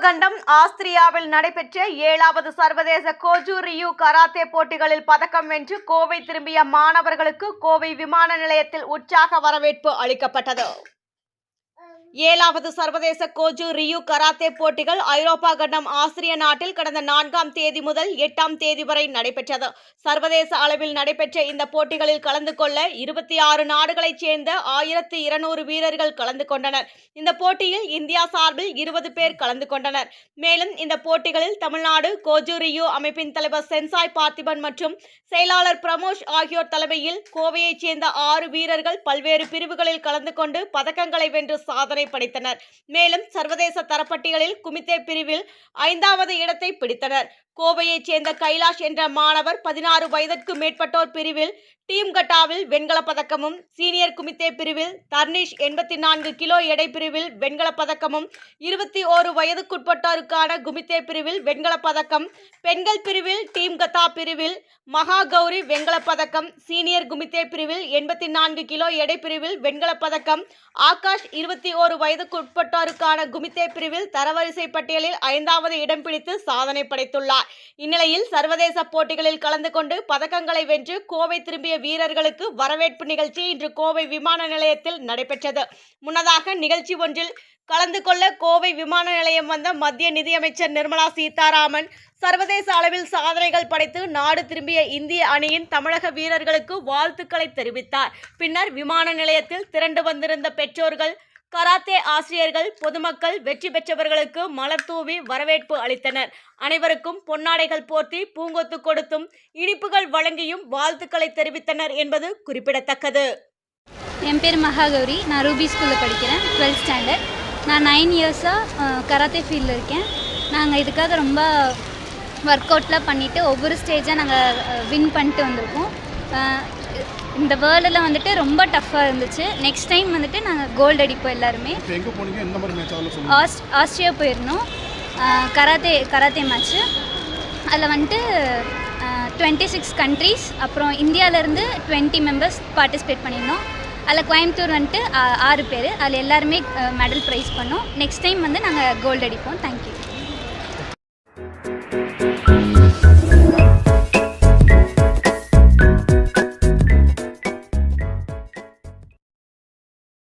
கண்டம் ஆஸ்திரியாவில் நடைபெற்ற 7வது சர்வதேச கோஜு ரியூ கராத்தே போட்டிகளில் பதக்கம் வென்று கோவை திரும்பிய மாணவர்களுக்கு கோவை விமான நிலையத்தில் உற்சாக வரவேற்பு அளிக்கப்பட்டது. 7வது சர்வதேச கோஜு ரியூ கராத்தே போட்டிகள் ஐரோப்பா கண்டம் ஆஸ்திரிய நாட்டில் கடந்த 4ஆம் தேதி முதல் 8ஆம் தேதி வரை நடைபெற்றது. சர்வதேச அளவில் நடைபெற்ற இந்த போட்டிகளில் கலந்து கொள்ள 26 நாடுகளைச் சேர்ந்த 1200 வீரர்கள் கலந்து கொண்டனர். இந்த போட்டியில் இந்தியா சார்பில் 20 பேர் கலந்து கொண்டனர். மேலும் இந்த போட்டிகளில் தமிழ்நாடு கோஜு ரியூ அமைப்பின் தலைவர் சென்சாய் பார்த்திபன் மற்றும் செயலாளர் பிரமோஷ் ஆகியோர் தலைமையில் கோவையைச் சேர்ந்த 6 வீரர்கள் பல்வேறு பிரிவுகளில் கலந்து கொண்டு பதக்கங்களை வென்று சாதனை படைத்தனர். மேலும் சர்வதேச தரப்பட்டியலில் குமித்தே பிரிவில் 5வது இடத்தை பிடித்தனர். கோவையைச் சேர்ந்த கைலாஷ் என்ற மாணவர் 16 வயதிற்கு மேற்பட்டோர் பிரிவில் டீம் கட்டாவில் வெண்கலப் பதக்கமும், சீனியர் குமித்தே பிரிவில் தர்னிஷ் 84 கிலோ எடை பிரிவில் வெண்கலப் பதக்கமும், 21 வயதுக்குட்பட்டோருக்கான குமித்தே பிரிவில் வெண்கலப் பதக்கம், பெண்கள் பிரிவில் டீம் கத்தா பிரிவில் மகா கௌரி வெண்கலப் பதக்கம், சீனியர் குமித்தே பிரிவில் 84 கிலோ எடை பிரிவில் வெண்கலப் பதக்கம், ஆகாஷ் 21 வயதுக்குட்பட்டோருக்கான குமித்தே பிரிவில் தரவரிசை பட்டியலில் 5வது இடம் பிடித்து சாதனை படைத்துள்ளார். இந்நிலையில் சர்வதேச போட்டிகளில் கலந்து கொண்டு பதக்கங்களை வென்று கோவை திரும்பிய வீரர்களுக்கு வரவேற்பு நிகழ்ச்சி இன்று கோவை விமான நிலையத்தில் நடைபெற்றது. முன்னதாக நிகழ்ச்சி ஒன்றில் கலந்து கொள்ள கோவை விமான நிலையம் வந்த மத்திய நிதியமைச்சர் நிர்மலா சீதாராமன் சர்வதேச அளவில் சாதனைகள் படைத்து நாடு திரும்பிய இந்திய அணியின் தமிழக வீரர்களுக்கு வாழ்த்துக்களை தெரிவித்தார். பின்னர் விமான நிலையத்தில் திரண்டு வந்திருந்த பெற்றோர்கள், கராத்தே ஆசிரியர்கள், பொதுமக்கள் வெற்றி பெற்றவர்களுக்கு மலர் தூவி வரவேற்பு அளித்தனர். அனைவருக்கும் பொன்னாடைகள் போர்த்தி பூங்கொத்து கொடுத்தும் இனிப்புகள் வழங்கியும் வாழ்த்துக்களை தெரிவித்தனர் என்பது குறிப்பிடத்தக்கது. என் பேர் மகாகௌரி. நான் ரூபி ஸ்கூலில் படிக்கிறேன், 12th ஸ்டாண்டர்ட். நான் 9 இயர்ஸாக கராத்தே ஃபீல்டில் இருக்கேன். நாங்கள் இதுக்காக ரொம்ப ஒர்க் அவுட்லாம் பண்ணிவிட்டு ஒவ்வொரு ஸ்டேஜாக நாங்கள் வின் பண்ணிட்டு வந்திருக்கோம். இந்த வேர்ல்டில் வந்துட்டு ரொம்ப டஃப்பாக இருந்துச்சு. நெக்ஸ்ட் டைம் வந்துட்டு நாங்கள் கோல்டு அடிப்போம் எல்லாருமே. ஆஸ்திரியா போயிருந்தோம் கராத்தே மேட்ச்சு. அதில் வந்துட்டு 26 கண்ட்ரீஸ், அப்புறம் இந்தியாவிலேருந்து 20 மெம்பர்ஸ் பார்ட்டிசிபேட் பண்ணியிருந்தோம். அதில் கோயம்புத்தூர் வந்துட்டு 6 பேர். அதில் எல்லாருமே மெடல் ப்ரைஸ் பண்ணோம். நெக்ஸ்ட் டைம் வந்து நாங்கள் கோல்டு அடிப்போம். தேங்க்யூ.